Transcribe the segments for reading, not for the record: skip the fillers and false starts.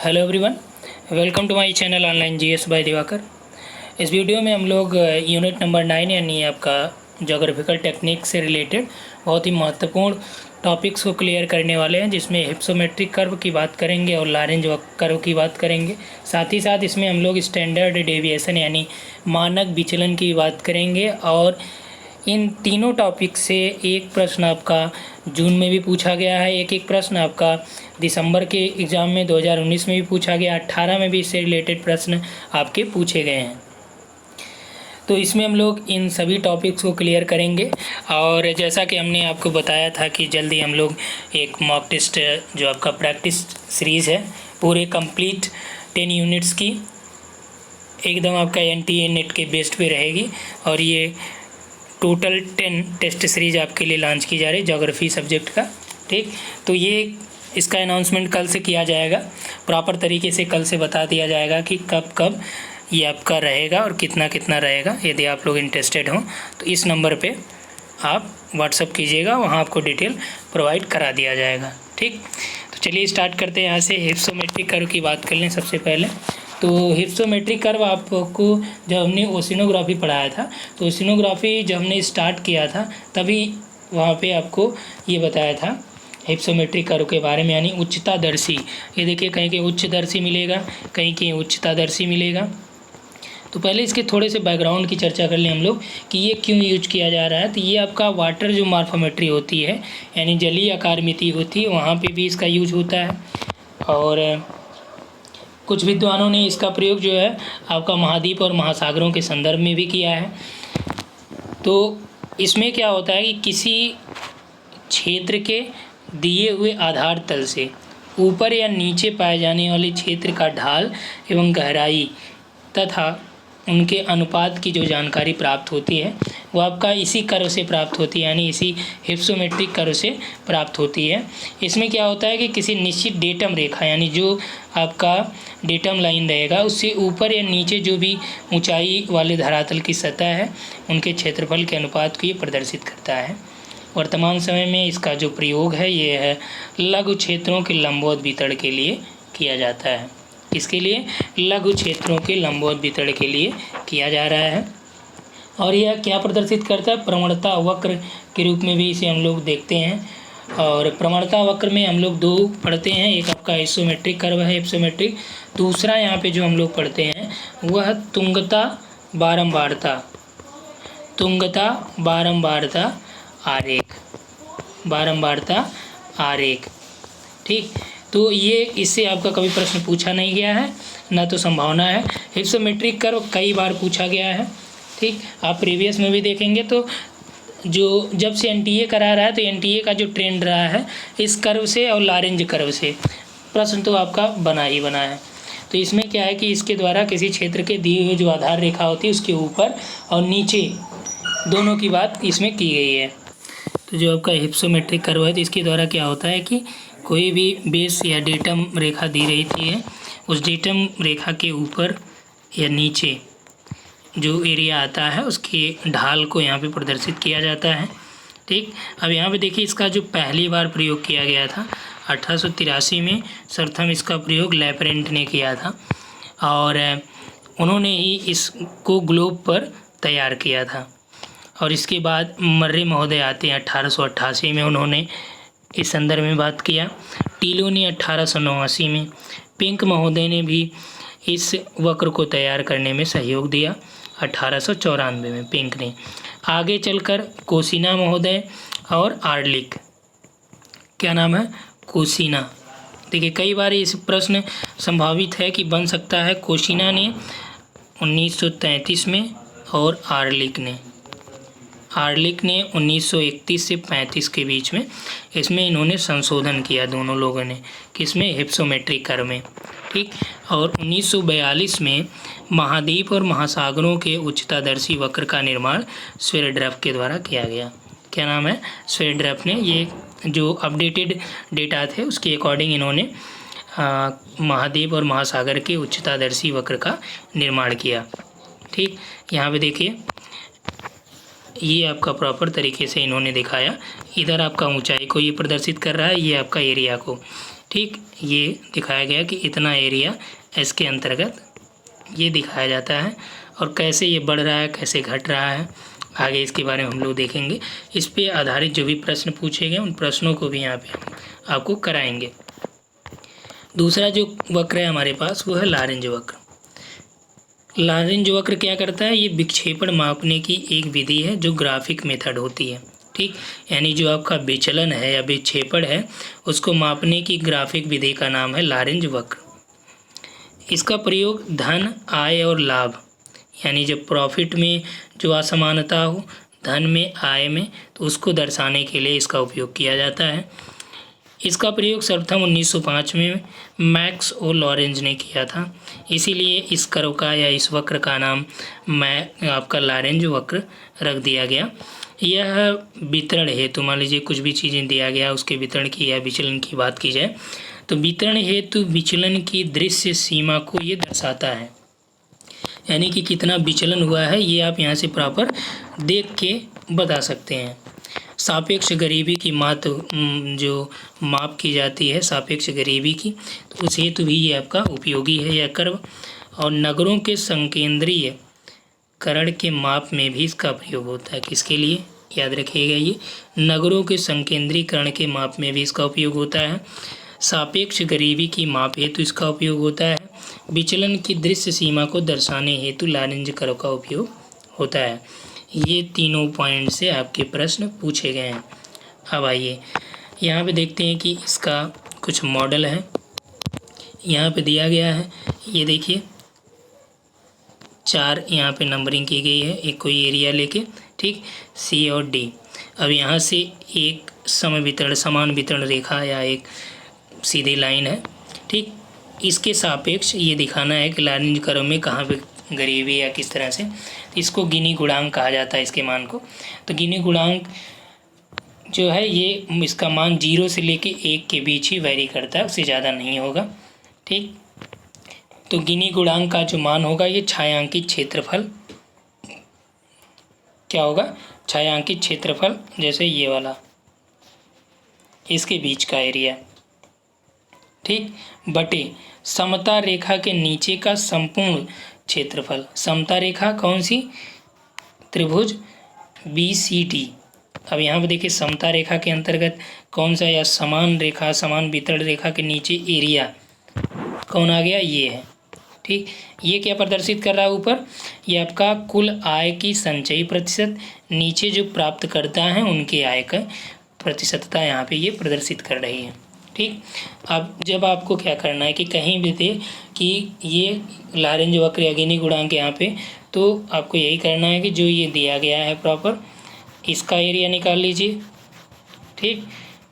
Hello everyone, welcome to my channel online GS by Diwakar. इस video में हम लोग यूनिट नंबर 9 यानी आपका ज्योग्राफिकल टेक्निक से रिलेटेड बहुत ही महत्वपूर्ण टॉपिक्स को क्लियर करने वाले हैं, जिसमें हिप्सोमेट्रिक कर्व की बात करेंगे और लारेंज कर्व की बात करेंगे। साथ ही साथ इसमें हम लोग स्टैंडर्ड डेविएशन यानी मानक विचलन की बात करेंगे। और इन तीनों टॉपिक से एक प्रश्न आपका जून में भी पूछा गया है, एक प्रश्न आपका दिसंबर के एग्ज़ाम में 2019 में भी पूछा गया, 18 में भी इससे रिलेटेड प्रश्न आपके पूछे गए हैं। तो इसमें हम लोग इन सभी टॉपिक्स को क्लियर करेंगे। और जैसा कि हमने आपको बताया था कि जल्दी हम लोग एक मॉक टेस्ट जो आपका प्रैक्टिस सीरीज़ है पूरे कंप्लीट 10 यूनिट्स की एकदम आपका एनटीए नेट के बेस्ड पे रहेगी। और ये टोटल 10 टेस्ट सीरीज आपके लिए लॉन्च की जा रही है ज्योग्राफी सब्जेक्ट का। ठीक, तो ये इसका अनाउंसमेंट कल से किया जाएगा, प्रॉपर तरीके से कल से बता दिया जाएगा कि कब कब ये आपका रहेगा और कितना कितना रहेगा। यदि आप लोग इंटरेस्टेड हों तो इस नंबर पे आप व्हाट्सअप कीजिएगा, वहाँ आपको डिटेल प्रोवाइड करा दिया जाएगा। ठीक, तो चलिए स्टार्ट करते हैं। यहाँ से हिप्सोमेट्रिक कर्व की बात कर लें सबसे पहले। तो हिप्सोमेट्रिक कर्व आपको जब हमने ओशिनोग्राफी पढ़ाया था, तो ओशिनोग्राफी जब हमने स्टार्ट किया था तभी वहाँ पे आपको ये बताया था हिप्सोमेट्रिक कर्व के बारे में, यानी उच्चतादर्शी। ये देखिए, कहीं कहीं उच्चदर्शी मिलेगा, कहीं कहीं उच्चतादर्शी मिलेगा। तो पहले इसके थोड़े से बैकग्राउंड की चर्चा कर लें हम लोग कि ये क्यों यूज किया जा रहा है। तो ये आपका वाटर जो मॉर्फोमेट्री होती है यानी जलीय आकार मिति होती है, वहाँ पे भी इसका यूज होता है। और कुछ विद्वानों ने इसका प्रयोग जो है आपका महाद्वीप और महासागरों के संदर्भ में भी किया है। तो इसमें क्या होता है कि किसी क्षेत्र के दिए हुए आधार तल से ऊपर या नीचे पाए जाने वाले क्षेत्र का ढाल एवं गहराई तथा उनके अनुपात की जो जानकारी प्राप्त होती है वो आपका इसी कर्व से प्राप्त होती है, यानी इसी हिप्सोमेट्रिक कर्व से प्राप्त होती है। इसमें क्या होता है कि किसी निश्चित डेटम रेखा यानी जो आपका डेटम लाइन रहेगा उससे ऊपर या नीचे जो भी ऊंचाई वाले धरातल की सतह है उनके क्षेत्रफल के अनुपात को ये प्रदर्शित करता है। वर्तमान समय में इसका जो प्रयोग है ये है लघु क्षेत्रों के लंबवत वितरण के लिए किया जाता है। इसके लिए लघु क्षेत्रों के लंबवत वितरण के लिए किया जा रहा है। और यह क्या प्रदर्शित करता है, प्रवणता वक्र के रूप में भी इसे हम लोग देखते हैं। और प्रवणता वक्र में हम लोग दो पढ़ते हैं, एक आपका आइसोमेट्रिक कर्व है हिप्सोमेट्रिक, दूसरा यहाँ पे जो हम लोग पढ़ते हैं वह तुंगता बारंबारता, तुंगता बारंबारता आरेख, बारंबारता आरेख। ठीक, तो ये इससे आपका कभी प्रश्न पूछा नहीं गया है, ना तो संभावना है। हिप्सोमेट्रिक कर्व कई बार पूछा गया है। ठीक, आप प्रीवियस में भी देखेंगे तो जो जब से एनटीए करा रहा है तो एनटीए का जो ट्रेंड रहा है इस कर्व से और लारेंज कर्व से प्रश्न तो आपका बना ही बना है। तो इसमें क्या है कि इसके द्वारा किसी क्षेत्र के दिए हुए जो आधार रेखा होती है उसके ऊपर और नीचे दोनों की बात इसमें की गई है। तो जो आपका हिप्सोमेट्रिक कर्व है तो इसके द्वारा क्या होता है कि कोई भी बेस या डेटम रेखा दी रहती है, उस डेटम रेखा के ऊपर या नीचे जो एरिया आता है उसके ढाल को यहाँ पे प्रदर्शित किया जाता है। ठीक, अब यहाँ पे देखिए इसका जो पहली बार प्रयोग किया गया था 1883 में सर्वप्रथम इसका प्रयोग लैपरेंट ने किया था और उन्होंने ही इसको ग्लोब पर तैयार किया था। और इसके बाद मर्रे महोदय आते हैं 1888 में, उन्होंने इस संदर्भ में बात किया। टीलो ने 1889 में, पिंक महोदय ने भी इस वक्र को तैयार करने में सहयोग दिया 1894 में पिंक ने। आगे चलकर कोसिना महोदय और आर्लिक, क्या नाम है, कोसिना। देखिए कई बार इस प्रश्न संभावित है कि बन सकता है। कोसिना ने 1933 में और आर्लिक ने 1931 से 35 के बीच में, इसमें इन्होंने संशोधन किया दोनों लोगों ने, किसमें, हिप्सोमेट्रिक कर्व में। ठीक, और 1942 में महाद्वीप और महासागरों के उच्चतादर्शी वक्र का निर्माण स्वेरड्रफ के द्वारा किया गया। क्या नाम है, स्वेरड्रफ ने। ये जो अपडेटेड डेटा थे उसके अकॉर्डिंग इन्होंने महाद्वीप और महासागर के उच्चतादर्शी वक्र का निर्माण किया। ठीक, यहाँ पे देखिए ये आपका प्रॉपर तरीके से इन्होंने दिखाया। इधर आपका ऊंचाई को ये प्रदर्शित कर रहा है, ये आपका एरिया को। ठीक, ये दिखाया गया कि इतना एरिया इसके अंतर्गत ये दिखाया जाता है, और कैसे ये बढ़ रहा है, कैसे घट रहा है, आगे इसके बारे में हम लोग देखेंगे। इस पे आधारित जो भी प्रश्न पूछे गए उन प्रश्नों को भी यहाँ पे आपको कराएंगे। दूसरा जो वक्र है हमारे पास वो है लारेंज वक्र। लारेंज वक्र क्या करता है, ये विक्षेपण मापने की एक विधि है जो ग्राफिक मेथड होती है। ठीक, यानी जो आपका विचलन है या विक्षेपण है उसको मापने की ग्राफिक विधि का नाम है लारेंज वक्र। इसका प्रयोग धन, आय और लाभ, यानी जब प्रॉफिट में जो असमानता हो, धन में, आय में, तो उसको दर्शाने के लिए इसका उपयोग किया जाता है। इसका प्रयोग सर्वप्रथम 1905 में मैक्स ओ लॉरेंज ने किया था, इसीलिए इस कर्व का या इस वक्र का नाम आपका लारेंज वक्र रख दिया गया। यह वितरण हेतु, मान लीजिए कुछ भी चीज़ें दिया गया उसके वितरण की या विचलन की बात की जाए तो वितरण हेतु विचलन की दृश्य सीमा को ये दर्शाता है, यानी कि कितना विचलन हुआ है ये आप यहाँ से प्रॉपर देख के बता सकते हैं। सापेक्ष गरीबी की जो माप की जाती है सापेक्ष गरीबी की, तो उस हेतु भी ये आपका उपयोगी है यह कर्व। और नगरों के संकेंद्रीय करण के माप में भी इसका प्रयोग होता है। किसके लिए, याद रखिएगा, ये नगरों के संकेंद्रीकरण के माप में भी इसका उपयोग होता है। सापेक्ष गरीबी की माप हेतु इसका उपयोग होता है। विचलन की दृश्य सीमा को दर्शाने हेतु लारेंज कर्व का उपयोग होता है। ये तीनों पॉइंट से आपके प्रश्न पूछे गए हैं। अब आइए यहाँ पे देखते हैं कि इसका कुछ मॉडल है, यहाँ पे दिया गया है। ये देखिए 4 यहाँ पे नंबरिंग की गई है, एक कोई एरिया लेके, ठीक, सी और डी। अब यहाँ से एक समान वितरण रेखा या एक सीधी लाइन है, ठीक, इसके सापेक्ष ये दिखाना है कि लारेंज कर्व में कहाँ पे गरीबी या किस तरह से, इसको गिनी गुणांक कहा जाता है इसके मान को। तो गिनी गुणांक जो है ये इसका मान 0 से लेके 1 के बीच ही वैरी करता है, उससे ज़्यादा नहीं होगा। ठीक, तो गिनी गुणांक का जो मान होगा ये छायांकित क्षेत्रफल, क्या होगा, छायांकित क्षेत्रफल, जैसे ये वाला इसके बीच का एरिया, ठीक, बटे समता रेखा के नीचे का संपूर्ण क्षेत्रफल। समता रेखा कौन सी, त्रिभुज BCD। अब यहाँ पे देखिए समता रेखा के अंतर्गत कौन सा, या समान रेखा, समान वितरण रेखा के नीचे एरिया कौन आ गया, ये है। ठीक, ये क्या प्रदर्शित कर रहा है ऊपर, ये आपका कुल आय की संचयी प्रतिशत, नीचे जो प्राप्तकर्ता हैं उनके आय का प्रतिशतता यहाँ पे ये प्रदर्शित कर रही है। ठीक, अब जब आपको क्या करना है कि कहीं भी दे कि ये लारेंज वक्र या गिनी गुणांक यहाँ पे, तो आपको यही करना है कि जो ये दिया गया है प्रॉपर इसका एरिया निकाल लीजिए। ठीक,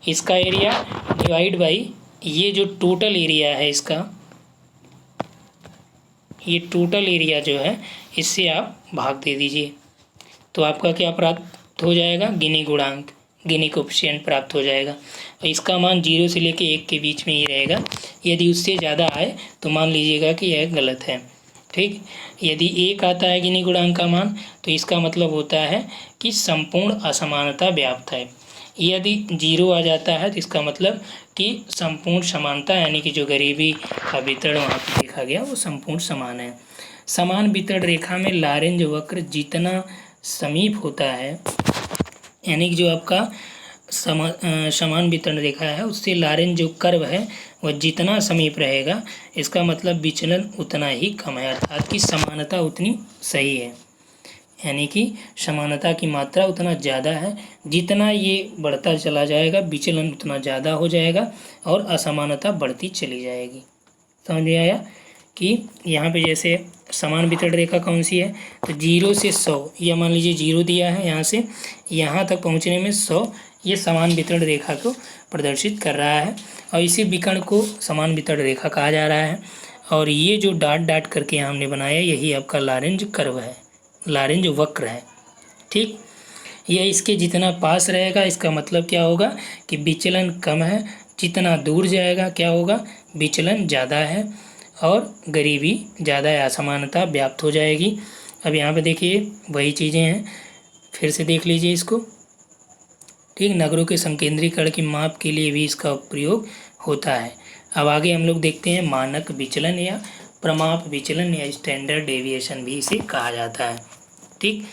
इसका एरिया डिवाइड बाई ये जो टोटल एरिया है इसका, ये टोटल एरिया जो है इससे आप भाग दे दीजिए, तो आपका क्या प्राप्त हो जाएगा, गिनी गुणांक, गिनी कोएफिशिएंट प्राप्त हो जाएगा। इसका मान 0 से लेके 1 के बीच में ही रहेगा। यदि उससे ज़्यादा आए तो मान लीजिएगा कि यह गलत है। ठीक, यदि 1 आता है गिनी गुणांक का मान तो इसका मतलब होता है कि संपूर्ण असमानता व्याप्त है। यदि 0 आ जाता है तो इसका मतलब कि संपूर्ण समानता, यानी कि जो गरीबी का वितरण वहाँ पर देखा गया वो संपूर्ण समान है। समान वितरण रेखा में लारेंज वक्र जितना समीप होता है, यानी कि जो आपका समान वितरण रेखा है उससे लारेंज जो कर्व है वह जितना समीप रहेगा, इसका मतलब विचलन उतना ही कम है, अर्थात कि समानता उतनी सही है, यानी कि समानता की मात्रा उतना ज़्यादा है। जितना ये बढ़ता चला जाएगा विचलन उतना ज़्यादा हो जाएगा और असमानता बढ़ती चली जाएगी। समझ में आया कि यहाँ पे जैसे समान वितरण रेखा कौन सी है, तो 0 से 100, या मान लीजिए 0 दिया है, यहाँ से यहाँ तक पहुँचने में 100, ये समान वितरण रेखा को प्रदर्शित कर रहा है और इसी विकर्ण को समान वितरण रेखा कहा जा रहा है। और ये जो डॉट डॉट करके हमने बनाया यही आपका लारेंज कर्व है, लारेंज वक्र है। ठीक, यह इसके जितना पास रहेगा इसका मतलब क्या होगा कि विचलन कम है, जितना दूर जाएगा क्या होगा, विचलन ज़्यादा है और गरीबी ज़्यादा है, असमानता व्याप्त हो जाएगी। अब यहाँ पे देखिए वही चीज़ें हैं, फिर से देख लीजिए इसको। ठीक, नगरों के संकेंद्रीकरण की माप के लिए भी इसका प्रयोग होता है। अब आगे हम लोग देखते हैं मानक विचलन या प्रमाप विचलन या स्टैंडर्ड डेविएशन भी इसे कहा जाता है। ठीक,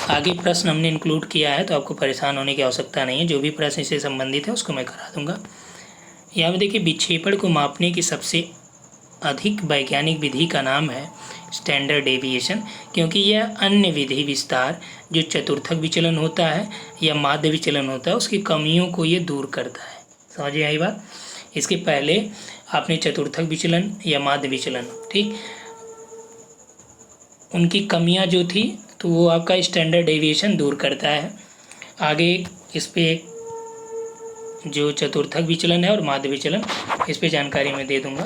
आगे प्रश्न हमने इंक्लूड किया है तो आपको परेशान होने की आवश्यकता नहीं है, जो भी प्रश्न इससे संबंधित है उसको मैं करा दूंगा। यहाँ पे देखिए, विक्षेपण को मापने की सबसे अधिक वैज्ञानिक विधि का नाम है स्टैंडर्ड डेविएशन, क्योंकि यह अन्य विधि विस्तार जो चतुर्थक विचलन होता है या माध्य विचलन होता है उसकी कमियों को ये दूर करता है। समझिए आई बात। इसके पहले आपने चतुर्थक विचलन या माध्य विचलन, ठीक, उनकी कमियां जो थी तो वो आपका स्टैंडर्ड डेविएशन दूर करता है। आगे इस पे जो चतुर्थक विचलन है और माध्य विचलन, इस पे जानकारी मैं दे दूंगा।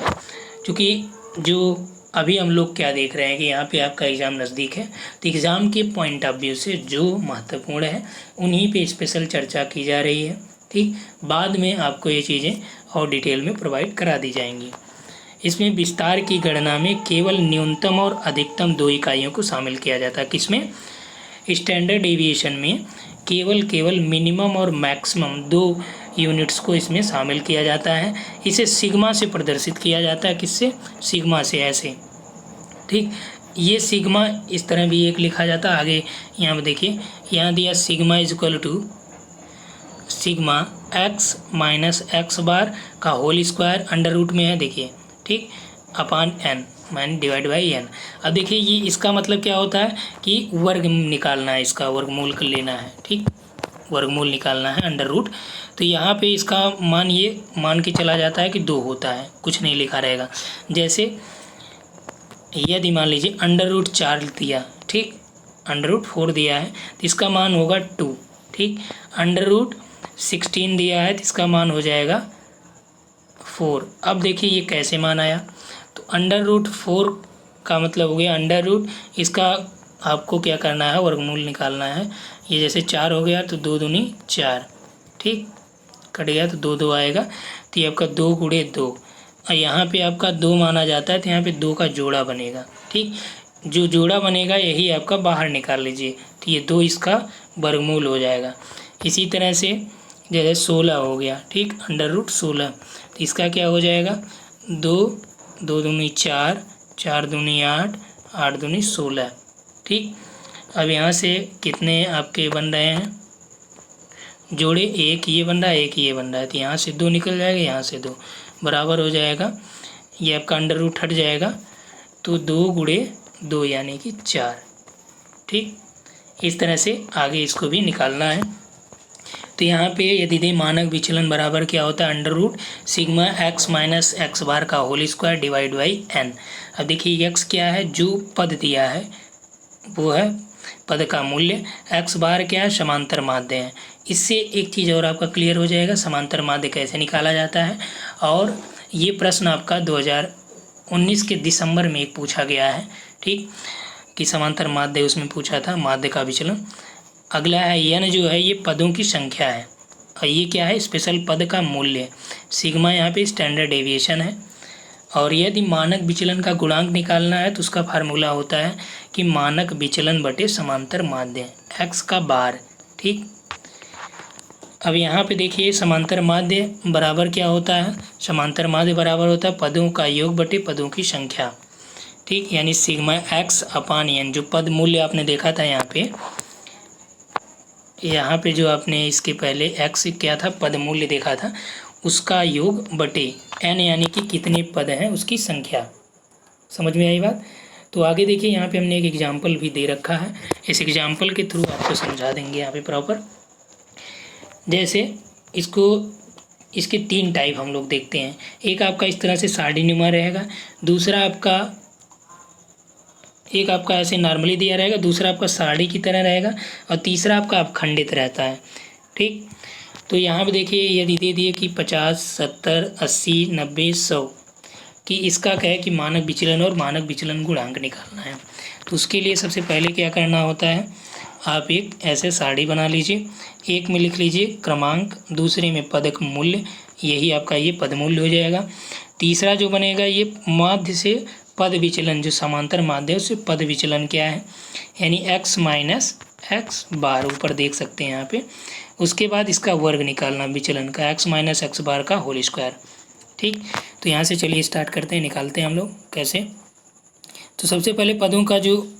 क्योंकि जो अभी हम लोग क्या देख रहे हैं कि यहाँ पे आपका एग्ज़ाम नज़दीक है, तो एग्ज़ाम के पॉइंट ऑफ व्यू से जो महत्वपूर्ण है उन्हीं पे स्पेशल चर्चा की जा रही है। ठीक, बाद में आपको ये चीज़ें और डिटेल में प्रोवाइड करा दी जाएंगी। इसमें विस्तार की गणना में केवल न्यूनतम और अधिकतम 2 इकाइयों को शामिल किया जाता है। किसमें? स्टैंडर्ड डेविएशन में केवल मिनिमम और मैक्सिमम 2 यूनिट्स को इसमें शामिल किया जाता है। इसे सिग्मा से प्रदर्शित किया जाता है। किससे? सिग्मा से, ऐसे। ठीक, ये सिग्मा इस तरह भी एक लिखा जाता है। आगे यहाँ पर देखिए, यहाँ दिया sigma is equal to sigma X minus X bar का होल स्क्वायर अंडर रूट में है, देखिए, ठीक, upon N minus divide by N. अब देखिए ये इसका मतलब क्या होता है कि वर्ग निकालना है, इसका वर्गमूल कर लेना है। ठीक, वर्गमूल निकालना है अंडर रूट। तो यहाँ पे इसका मान ये मान के चला जाता है कि 2 होता है, कुछ नहीं लिखा रहेगा। जैसे यदि मान लीजिए अंडर रूट 4 दिया, ठीक, अंडर रूट 4 दिया है तो इसका मान होगा 2। ठीक, अंडर रूट 16 दिया है तो इसका मान हो जाएगा 4। अब देखिए ये कैसे मान आया, तो अंडर रूट 4 का मतलब हो गया अंडर रूट, इसका आपको क्या करना है, वर्गमूल निकालना है। ये जैसे 4 हो गया तो 2 दूनी 4, ठीक, कट गया तो 2 2 आएगा, तो ये आपका 2 गुणे 2, और यहाँ पे आपका 2 माना जाता है तो यहाँ पे 2 का जोड़ा बनेगा। ठीक, जो जोड़ा बनेगा यही आपका बाहर निकाल लीजिए, तो ये 2 इसका वर्गमूल हो जाएगा। इसी तरह से जैसे 16 हो गया, ठीक, अंडर रूट 16, तो इसका क्या हो जाएगा, 2 2 दूनी 4, 4 दूनी 8, 8 दूनी 16। ठीक, अब यहाँ से कितने आपके बन रहे हैं जोड़े, एक ये बन रहा है, एक ये बन रहा है, तो यहाँ से 2 निकल जाएगा, यहाँ से 2 बराबर हो जाएगा, ये आपका अंडर रूट हट जाएगा, तो 2 गुणे 2 यानी कि 4। ठीक, इस तरह से आगे इसको भी निकालना है। तो यहाँ पे यदि दे मानक विचलन बराबर क्या होता है, under root sigma X minus X bar का whole square divide by N. अब देखिए एक्स क्या है, जो पद दिया है वो है पद का मूल्य, एक्स बार क्या है, समांतर माध्य है। इससे एक चीज़ और आपका क्लियर हो जाएगा समांतर माध्य कैसे निकाला जाता है। और ये प्रश्न आपका 2019 के दिसंबर में एक पूछा गया है, ठीक, कि समांतर माध्य उसमें पूछा था, माध्य का विचलन। अगला है एन, जो है ये पदों की संख्या है, और ये क्या है, स्पेशल पद का मूल्य। सिग्मा यहाँ पे स्टैंडर्ड डेविएशन है। और यदि मानक विचलन का गुणांक निकालना है तो उसका फार्मूला होता है कि मानक विचलन बटे समांतर माध्य, एक्स का बार। ठीक, अब यहाँ पे देखिए समांतर माध्य बराबर क्या होता है, समांतर माध्य बराबर होता है पदों का योग बटे पदों की संख्या। ठीक, यानी सिग्मा एक्स अपान एन, जो पद मूल्य आपने देखा था यहाँ पे जो आपने इसके पहले एक्स क्या था, पद मूल्य देखा था, उसका योग बटे एन यानी कि कितने पद हैं उसकी संख्या। समझ में आई बात। तो आगे देखिए यहाँ पे हमने एक एग्जाम्पल भी दे रखा है, इस एग्जाम्पल के थ्रू आपको समझा देंगे यहाँ पे प्रॉपर। जैसे इसको, इसके 3 टाइप हम लोग देखते हैं। एक आपका इस तरह से सारणी रहेगा, दूसरा आपका एक आपका ऐसे नॉर्मली दिया रहेगा, दूसरा आपका साड़ी की तरह रहेगा, और तीसरा आपका अखंडित रहता है। ठीक, तो यहाँ पे देखिए यदि दे दिए कि 50, 70, 80, 90, 100 कि इसका क्या है कि मानक विचलन और मानक विचलन गुणांक निकालना है। तो उसके लिए सबसे पहले क्या करना होता है, आप एक ऐसे साड़ी बना लीजिए, एक में लिख लीजिए क्रमांक, दूसरे में पदक मूल्य, यही आपका ये पद मूल्य हो जाएगा। तीसरा जो बनेगा ये माध्य से पद विचलन, जो समांतर माध्य है उससे पद विचलन क्या है, यानी एक्स माइनस एक्स बार, ऊपर देख सकते हैं यहाँ पे। उसके बाद इसका वर्ग निकालना विचलन का, एक्स माइनस एक्स बार का होल स्क्वायर। ठीक, तो यहाँ से चलिए स्टार्ट करते हैं, निकालते हैं हम लोग कैसे। तो सबसे पहले पदों का जो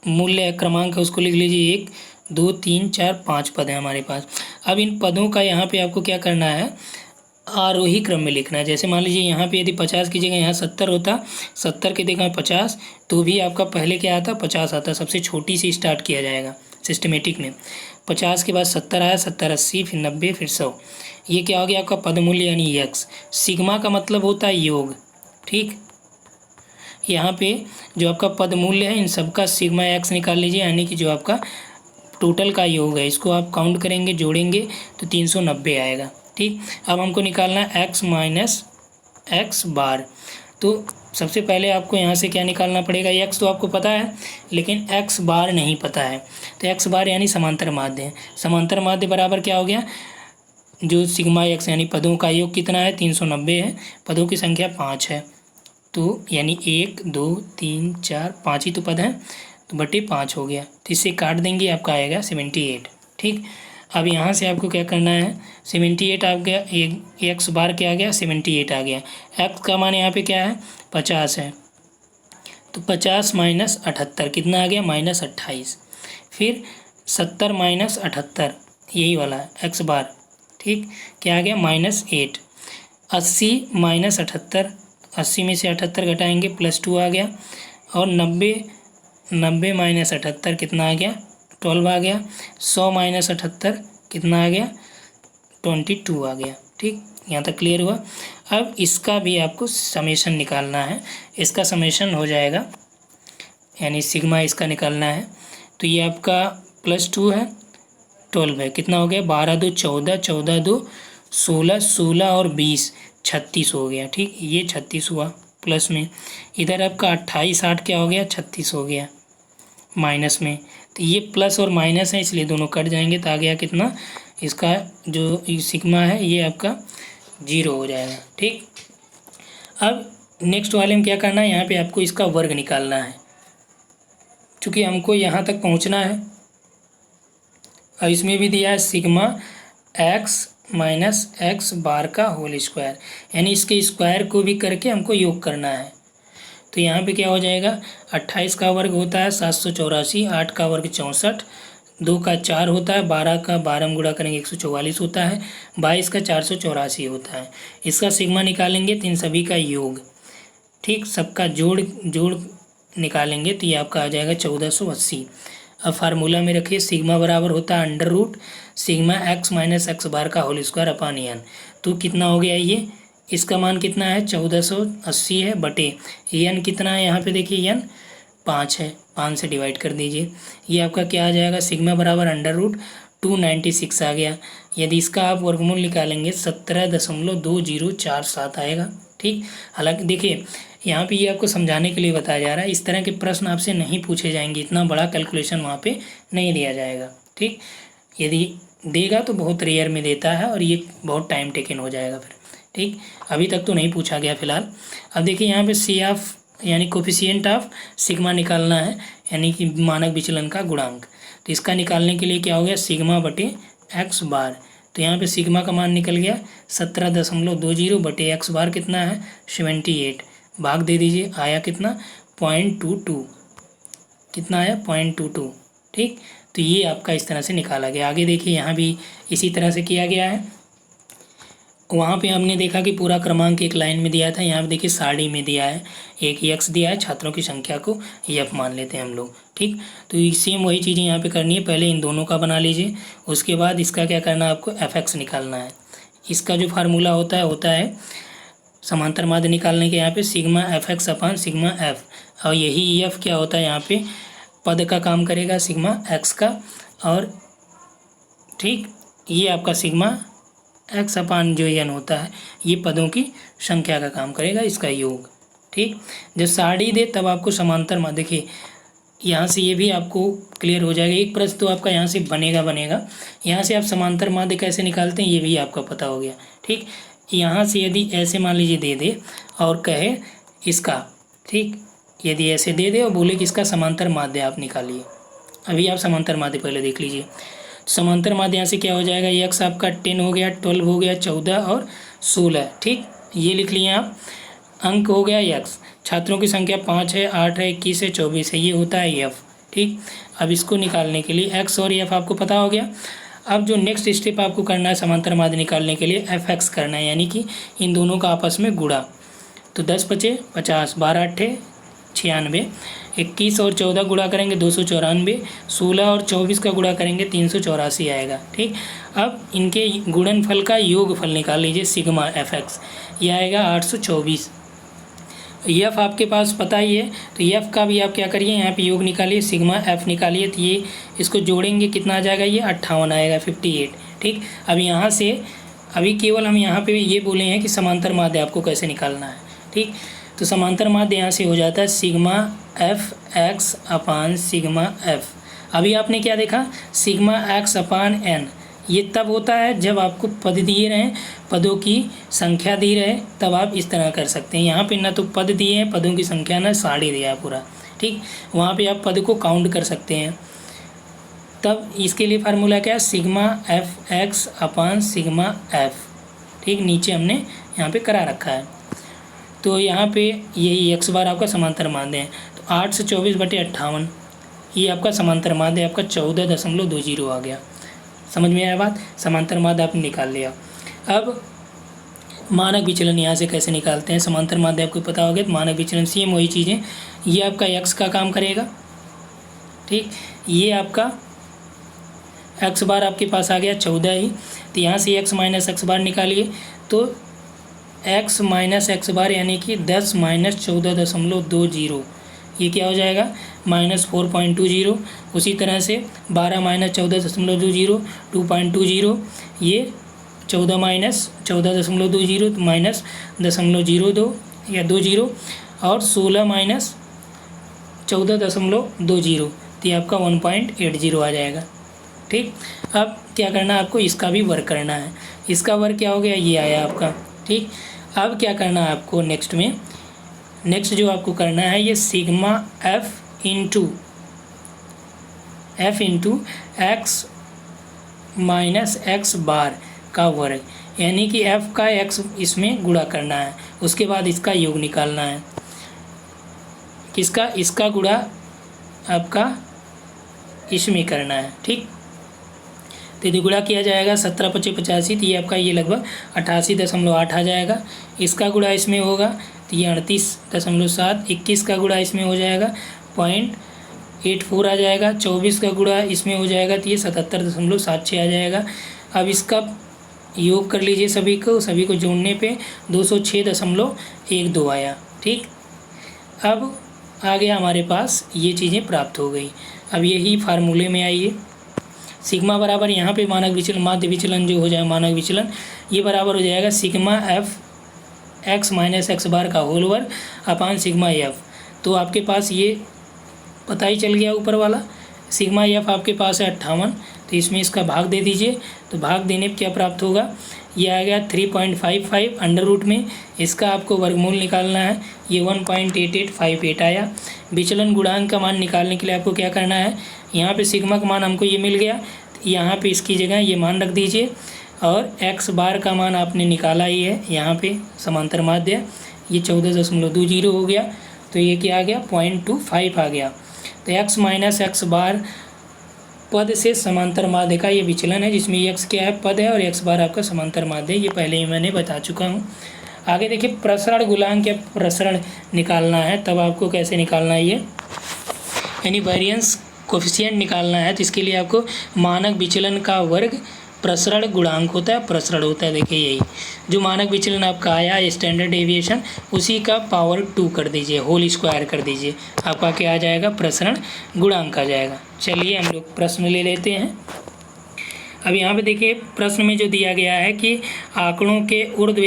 मूल्य क्रमांक है उसको लिख लीजिए। 1 2 3 4 5 पद हैं हमारे पास। अब इन पदों का यहाँ पे आपको क्या करना है, आरोही क्रम में लिखना है। जैसे मान लीजिए यहाँ पे यदि 50 की जगह यहाँ 70 होता, 70 की जगह 50, तो भी आपका पहले क्या आता, 50 आता। सबसे छोटी से स्टार्ट किया जाएगा सिस्टमेटिक में। 50 के बाद 70 आया, 70 80, फिर 90, फिर 100। ये क्या हो गया आपका पदमूल्य यानी यक्स। सिग्मा का मतलब होता है योग। ठीक, यहाँ पे जो आपका पद मूल्य है इन सबका सिग्मा एक्स निकाल लीजिए, यानी कि जो आपका टोटल का योग है इसको आप काउंट करेंगे, जोड़ेंगे तो 390 आएगा। ठीक, अब हमको निकालना है एक्स माइनस एक्स बार। तो सबसे पहले आपको यहाँ से क्या निकालना पड़ेगा, एक्स तो आपको पता है लेकिन एक्स बार नहीं पता है। तो एक्स बार यानी समांतर माध्य है। समांतर माध्य बराबर क्या हो गया, जो सिग्मा एक्स यानी पदों का योग कितना है, 390 है। पदों की संख्या 5 है, तो यानी 1 2 3 4 5 ही तो पद हैं, तो बटे 5 हो गया। तो इससे काट देंगे, आपका आएगा 78। ठीक, अब यहाँ से आपको क्या करना है, 78 आ गया, एक एक्स बार क्या आ गया, 78 आ गया। एक्स का मान यहाँ पे क्या है, 50 है, तो 50 माइनस 78 कितना आ गया, माइनस 28। फिर 70 माइनस 78 यही वाला एक्स बार। ठीक, क्या आ गया, माइनस 8। 80 माइनस 78, 80 में से 78 घटाएंगे, +2 आ गया। और 90 माइनस 78 कितना आ गया, 12 आ गया। 100 माइनस 78 कितना आ गया, 22 आ गया। ठीक, यहाँ तक क्लियर हुआ। अब इसका भी आपको समेशन निकालना है। इसका समेशन हो जाएगा, यानी सिग्मा इसका निकालना है। तो ये आपका +2 है, 12 है, कितना हो गया, 12 2 14, 14 2 16, 16 और 20 36 हो गया। ठीक, ये 36 हुआ प्लस में। इधर आपका 28 8 क्या हो गया, 36 हो गया माइनस में। तो ये प्लस और माइनस है इसलिए दोनों कट जाएंगे, तो आ गया कितना, इसका जो सिग्मा है ये आपका 0 हो जाएगा। ठीक, अब नेक्स्ट वाले में क्या करना है, यहाँ पे आपको इसका वर्ग निकालना है। चूँकि हमको यहाँ तक पहुँचना है, और इसमें भी दिया है sigma X minus X bar का होल स्क्वायर, यानी इसके स्क्वायर को भी करके हमको योग करना है। तो यहाँ पे क्या हो जाएगा, 28 का वर्ग होता है 784, 8 का वर्ग 64, 2 का 4 होता है, 12 का 12 में गुणा करेंगे 144 होता है, 22 का 484 होता है। इसका सिग्मा निकालेंगे तो इन सभी का योग, ठीक, सबका जोड़ निकालेंगे तो ये आपका आ जाएगा 1480। अब फार्मूला में रखिए, सिग्मा बराबर होता है √ sigma X minus X bar का होल स्क्वायर अपान एन। तो कितना हो गया ये, इसका मान कितना है, 1480 है, बटे एन कितना है, यहाँ पे देखिए एन 5 है, 5 से डिवाइड कर दीजिए। ये आपका क्या आ जाएगा, सिग्मा बराबर √ 296 आ गया। यदि इसका आप वर्गमूल निकालेंगे 17.2047 आएगा। ठीक, हालांकि देखिए यहाँ पे ये आपको समझाने के लिए बताया जा रहा है, इस तरह के प्रश्न आपसे नहीं पूछे जाएंगे, इतना बड़ा कैलकुलेशन वहाँ पे नहीं दिया जाएगा। ठीक, यदि देगा तो बहुत रेयर में देता है और ये बहुत टाइम टेकन हो जाएगा फिर। ठीक, अभी तक तो नहीं पूछा गया फिलहाल। अब देखिए यहाँ पे सी ऑफ यानी कोफिशिएंट ऑफ सिग्मा निकालना है, यानी कि मानक विचलन का गुणांक। तो इसका निकालने के लिए क्या हो गया, सिग्मा बटे एक्स बार। तो यहाँ पे सिग्मा का मान निकल गया 17.20 बटे एक्स बार कितना है, 78, भाग दे दीजिए, आया कितना, 0.22, कितना आया, 0.22। ठीक, तो ये आपका इस तरह से निकाला गया। आगे देखिए यहाँ भी इसी तरह से किया गया है। वहाँ पे हमने देखा कि पूरा क्रमांक एक लाइन में दिया था, यहाँ पे देखिए सारणी में दिया है, एक एक्स दिया है, छात्रों की संख्या को एफ मान लेते हैं हम लोग। ठीक, तो सेम वही चीज़ें यहाँ पे करनी है, पहले इन दोनों का बना लीजिए, उसके बाद इसका क्या करना है, आपको एफ एक्स निकालना है। इसका जो फार्मूला होता है समांतर माध्य निकालने के, यहाँ पे सिग्मा एफ एक्स अपान सिग्मा एफ, और यही एफ क्या होता है, यहाँ पे पद का काम करेगा सिग्मा एक्स का, और ठीक ये आपका सिग्मा एक्स अपान जो एन होता है ये पदों की संख्या का काम करेगा, इसका योग। ठीक, जब सारणी दे तब आपको समांतर माध्य, देखिए यहाँ से ये भी आपको क्लियर हो जाएगा। एक प्रश्न तो आपका यहाँ से बनेगा, यहाँ से आप समांतर माध्य कैसे निकालते हैं ये भी आपका पता हो गया। ठीक, यहाँ से यदि ऐसे मान लीजिए दे और कहे इसका, ठीक, यदि ऐसे दे और बोले कि इसका समांतर माध्य आप निकालिए, अभी आप समांतर माध्य पहले देख लीजिए। समांतर माध्य यहाँ से क्या हो जाएगा, एक्स आपका 10 हो गया, 12 हो गया, 14 और 16। ठीक, ये लिख लिए आप। अंक हो गया यक्स, छात्रों की संख्या 5 है, 8 है, 21 है, 24 है, ये होता है एफ। ठीक, अब इसको निकालने के लिए एक्स और एफ आपको पता हो गया। अब जो नेक्स्ट स्टेप आपको करना है समांतर माध्य निकालने के लिए एफ एक्स करना है, यानी कि इन दोनों का आपस में गुणा। तो 10 पचे 50, 12 अट्ठे 96, 21 और 14 गुणा करेंगे 294, 16 और 24 का गुणा करेंगे 384 आएगा। ठीक, अब इनके गुणनफल का योगफल निकाल लीजिए सिग्मा एफ एक्स, ये आएगा 824। एफ आपके पास पता ही है, तो एफ का भी आप क्या करिए, यहाँ पे योग निकालिए, सिग्मा एफ निकालिए, तो ये इसको जोड़ेंगे कितना आ जाएगा, ये 58 आएगा, 58। ठीक, अब यहाँ से अभी केवल हम यहाँ पे ये बोले हैं कि समांतर माध्य आपको कैसे निकालना है। ठीक, तो समांतर माध्य यहाँ से हो जाता है सिग्मा एफ एक्स अपान सिग्मा एफ। अभी आपने क्या देखा, सिग्मा एक्स अपान एन, ये तब होता है जब आपको पद दिए रहें, पदों की संख्या दी रहे, तब आप इस तरह कर सकते हैं। यहाँ पे ना तो पद दिए हैं, पदों की संख्या ना साड़ी दिया है पूरा। ठीक, वहाँ पे आप पद को काउंट कर सकते हैं। तब इसके लिए फार्मूला क्या है, सिग्मा एफ एक्स अपान सिग्मा एफ। ठीक, नीचे हमने यहाँ पे करा रखा है। तो यहाँ पे यही एक्स बार आपका समांतर माध्य है, तो 8 से 24/58 ये आपका समांतर माध्य आपका 14.20 आ गया। समझ में आया बात, समांतर माध्य आपने निकाल लिया। अब मानक विचलन यहाँ से कैसे निकालते हैं, समांतर माध्य आपको पता होगा, तो मानक विचलन सेम वही चीज़ें, ये आपका एक्स का काम करेगा। ठीक, ये आपका एक्स बार आपके पास आ गया 14 ही, तो यहाँ से एक्स माइनस एक्स बार निकालिए, तो एक्स माइनस एक्स बार यानी कि 10 माइनस 14.20, ये क्या हो जाएगा, -4.20। उसी तरह से 12 माइनस 14.20 2.20, ये 14 माइनस 14.20 माइनस 0.02 या 20, और 16 माइनस 14.20, तो ये आपका 1.80 आ जाएगा। ठीक, अब क्या करना है आपको, इसका भी वर्क करना है। इसका वर्क क्या हो गया, ये आया आपका। ठीक, अब क्या करना है आपको नेक्स्ट जो आपको करना है, ये sigma F into X minus X bar का वर्ग, यानी कि एफ का एक्स इसमें गुणा करना है, उसके बाद इसका योग निकालना है। किसका, इसका गुणा आपका इसमें करना है। ठीक, तो यदि गुणा किया जाएगा 17 × 5 = 85, तो ये आपका ये लगभग 88.8 आ जाएगा। इसका गुणा इसमें होगा तो ये 38.7, 21 का गुणा इसमें हो जाएगा 0.84 आ जाएगा, 24 का गुणा इसमें हो जाएगा तो ये 77.76 आ जाएगा। अब इसका योग कर लीजिए, सभी को जोड़ने पे 206.12 आया। ठीक, अब आ गया हमारे पास, ये चीज़ें प्राप्त हो गई। अब यही फार्मूले में आइए, सिग्मा बराबर यहाँ पे मानक विचलन, माध्य विचलन जो हो जाए मानक विचलन, ये बराबर हो जाएगा sigma F X minus X bar का होल वर्ग अपान सिग्मा एफ। तो आपके पास ये पता ही चल गया ऊपर वाला, सिग्मा एफ आपके पास है 58, तो इसमें इसका भाग दे दीजिए, तो भाग देने पर क्या प्राप्त होगा, ये आ गया 3.55 अंडर रूट में, इसका आपको वर्गमूल निकालना है, ये 1.8858 आया। विचलन गुणांक का मान निकालने के लिए आपको क्या करना है, यहाँ पे सिग्मा का मान हमको ये मिल गया, तो यहाँ पे इसकी जगह ये मान रख दीजिए, और एक्स बार का मान आपने निकाला ही है, यहाँ पे समांतर माध्य ये 14.20 हो गया, तो ये क्या आ गया 0.25 आ गया। तो एक्स माइनस एक्स बार पद से समांतर माध्य का ये विचलन है, जिसमें एक्स क्या है पद है और एक्स बार आपका समांतर माध्य है, ये पहले ही मैंने बता चुका हूँ। आगे देखिए प्रसरण गुणांक या प्रसरण निकालना है, तब आपको कैसे निकालना है, ये यानी वेरिएंस कोफिशिएंट निकालना है, तो इसके लिए आपको मानक विचलन का वर्ग प्रसरण गुणांक होता है, प्रसरण होता है। देखिए यही जो मानक विचलन आपका आया स्टैंडर्ड डेविएशन, उसी का पावर 2 कर दीजिए, होल स्क्वायर कर दीजिए, आपका क्या आ जाएगा प्रसरण गुणांक आ जाएगा। चलिए हम लोग प्रश्न ले लेते हैं। अब यहाँ पे देखिए प्रश्न में जो दिया गया है कि आंकड़ों के ऊर्ध्व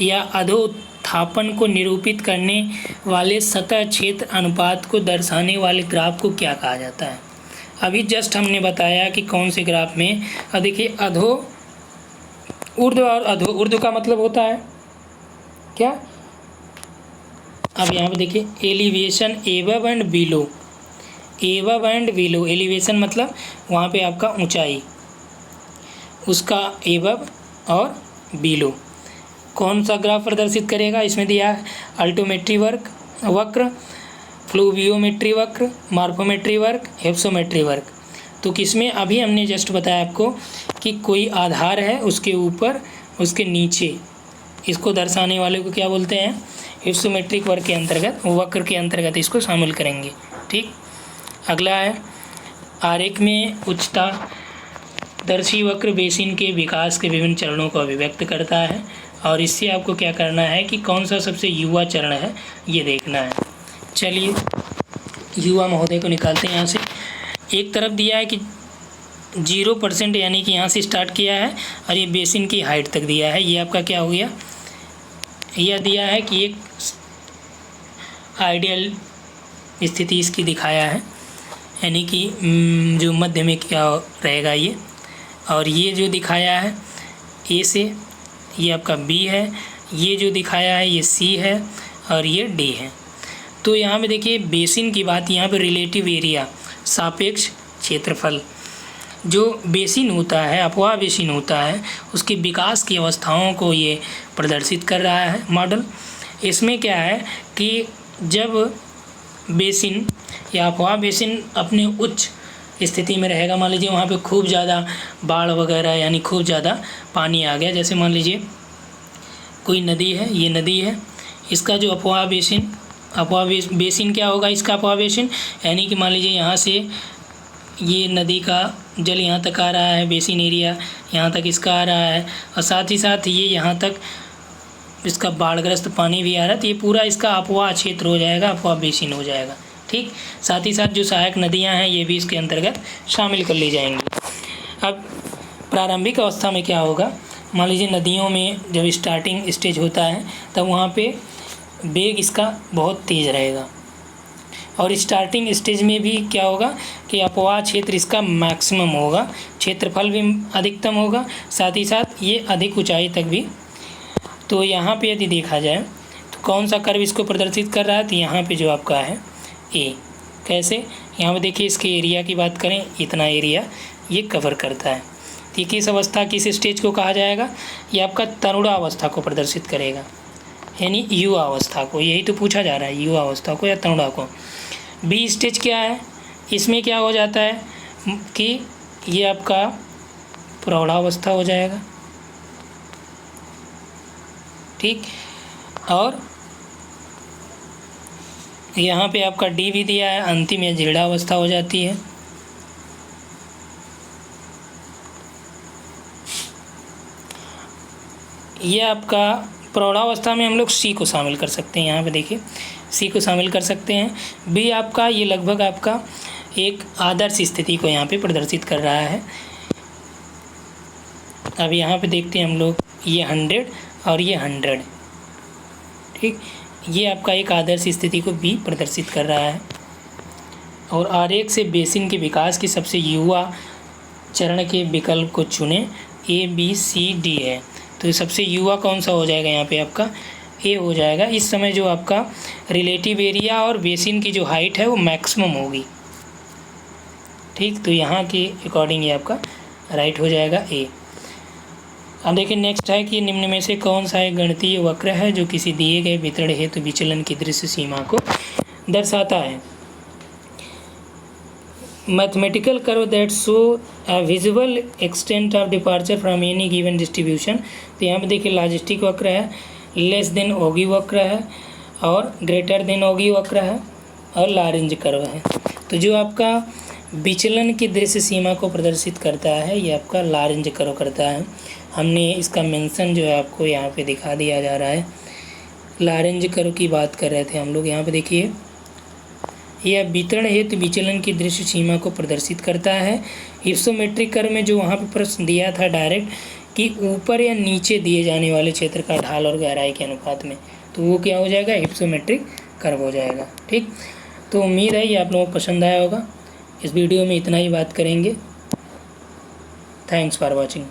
या अधोत्थापन को निरूपित करने वाले सतह क्षेत्र अनुपात को दर्शाने वाले ग्राफ को क्या कहा जाता है। अभी जस्ट हमने बताया कि कौन से ग्राफ में, अब देखिए ऊर्ध्व और अधो, ऊर्ध्व का मतलब होता है क्या, अब यहाँ पे देखिए elevation above and below, above and below, elevation मतलब वहाँ पे आपका ऊंचाई, उसका एबव और बिलो। कौन सा ग्राफ प्रदर्शित करेगा? इसमें दिया है अल्टोमेट्री वक्र, फ्लूवियोमेट्री वक्र, मार्फोमेट्री वक्र, हिप्सोमेट्री वक्र। तो किसमें? अभी हमने जस्ट बताया आपको कि कोई आधार है, उसके ऊपर उसके नीचे, इसको दर्शाने वाले को क्या बोलते हैं? हिप्सोमेट्रिक वक्र के अंतर्गत इसको शामिल करेंगे। ठीक, अगला है आरेख में उच्चता दर्शी वक्र बेसिन के विकास के विभिन्न चरणों को अभिव्यक्त करता है, और इससे आपको क्या करना है कि कौन सा सबसे युवा चरण है ये देखना है। चलिए युवा महोदय को निकालते हैं यहाँ से। एक तरफ दिया है कि 0% यानी कि यहाँ से स्टार्ट किया है और ये बेसिन की हाइट तक दिया है। ये आपका क्या हो गया? यह दिया है कि एक आइडियल स्थिति इसकी दिखाया है, यानी कि जो मध्य में क्या रहेगा ये, और ये जो दिखाया है ए से, ये आपका बी है, ये जो दिखाया है ये सी है, और ये डी है। तो यहाँ पे देखिए बेसिन की बात, यहाँ पे रिलेटिव एरिया, सापेक्ष क्षेत्रफल, जो बेसिन होता है, अपवाह बेसिन होता है, उसके विकास की अवस्थाओं को ये प्रदर्शित कर रहा है मॉडल। इसमें क्या है कि जब बेसिन या अपवाह बेसिन अपने उच्च स्थिति में रहेगा, मान लीजिए वहाँ पे खूब ज़्यादा बाढ़ वगैरह यानी खूब ज़्यादा पानी आ गया, जैसे मान लीजिए कोई नदी है, ये नदी है, इसका जो अपवाह बेसिन क्या होगा? इसका अपवाह बेसिन यानी कि मान लीजिए यहाँ से ये नदी का जल यहाँ तक आ रहा है, बेसिन एरिया यहाँ तक इसका आ रहा है, और साथ ही साथ ये यहाँ तक इसका बाढ़ग्रस्त पानी भी आ रहा है, तो ये पूरा इसका अपवाह क्षेत्र हो जाएगा, अपवाह बेसिन हो जाएगा। ठीक, साथ ही साथ जो सहायक नदियाँ हैं ये भी इसके अंतर्गत शामिल कर ली जाएंगी। अब प्रारंभिक अवस्था में क्या होगा? मान लीजिए नदियों में जब स्टार्टिंग स्टेज होता है तब वहाँ पे वेग इसका बहुत तेज़ रहेगा, और स्टार्टिंग स्टेज में भी क्या होगा कि अपवाह क्षेत्र इसका मैक्सिमम होगा, क्षेत्रफल भी अधिकतम होगा, साथ ही साथ ये अधिक ऊंचाई तक भी। तो यहाँ पे यदि देखा जाए तो कौन सा कर्व इसको प्रदर्शित कर रहा है? तो यहाँ पे जो आपका है ए। कैसे? यहाँ पे देखिए इसके एरिया की बात करें, इतना एरिया ये कवर करता है। तो किस अवस्था, किस स्टेज को कहा जाएगा? ये आपका तरुणावस्था को प्रदर्शित करेगा, यानी युवा अवस्था को। यही तो पूछा जा रहा है, युवा अवस्था को या तरुणा को। बी स्टेज क्या है? इसमें क्या हो जाता है कि ये आपका प्रौढ़ावस्था हो जाएगा। ठीक, और यहाँ पे आपका डी भी दिया है, अंतिम या जीर्णावस्था हो जाती है। ये आपका प्रौढ़ावस्था में हम लोग सी को शामिल कर सकते हैं, यहाँ पे देखिए सी को शामिल कर सकते हैं। बी आपका ये लगभग आपका एक आदर्श स्थिति को यहाँ पे प्रदर्शित कर रहा है। अब यहाँ पे देखते हैं हम लोग, ये 100 और ये 100। ठीक, ये आपका एक आदर्श स्थिति को भी प्रदर्शित कर रहा है। और आरेख से बेसिन के विकास की सबसे युवा चरण के विकल्प को चुनें। ए बी सी डी है, तो सबसे युवा कौन सा हो जाएगा? यहाँ पे आपका ए हो जाएगा। इस समय जो आपका रिलेटिव एरिया और बेसिन की जो हाइट है वो मैक्सिमम होगी। ठीक, तो यहाँ के अकॉर्डिंग ये आपका राइट हो जाएगा ए। अब देखिए नेक्स्ट है कि निम्न में से कौन सा एक गणितीय वक्र है जो किसी दिए गए वितरण हेतु विचलन की दृश्य सीमा को दर्शाता है। Mathematical curve that show a visual extent of departure from any given distribution. तो यहाँ पे देखिए लॉजिस्टिक वक्र है, लेस देन ओगी वक्र है, और ग्रेटर देन ओगी वक्र है, और लारेंज कर्व है। तो जो आपका विचलन की दृश्य सीमा को प्रदर्शित करता है ये आपका लारेंज कर्व करता है। हमने इसका मेंशन जो है आपको यहाँ पे दिखा दिया जा रहा है। लारेंज कर्व की बात कर रहे थे हम लोग। यहाँ पे देखिए यह वितरण हेतु विचलन की दृश्य सीमा को प्रदर्शित करता है। हिप्सोमेट्रिक कर्व में जो वहाँ पे प्रश्न दिया था डायरेक्ट कि ऊपर या नीचे दिए जाने वाले क्षेत्र का ढाल और गहराई के अनुपात में, तो वो क्या हो जाएगा? हिप्सोमेट्रिक कर्व हो जाएगा। ठीक, तो उम्मीद है ये आप लोगों को पसंद आया होगा। इस वीडियो में इतना ही बात करेंगे। Thanks for watching.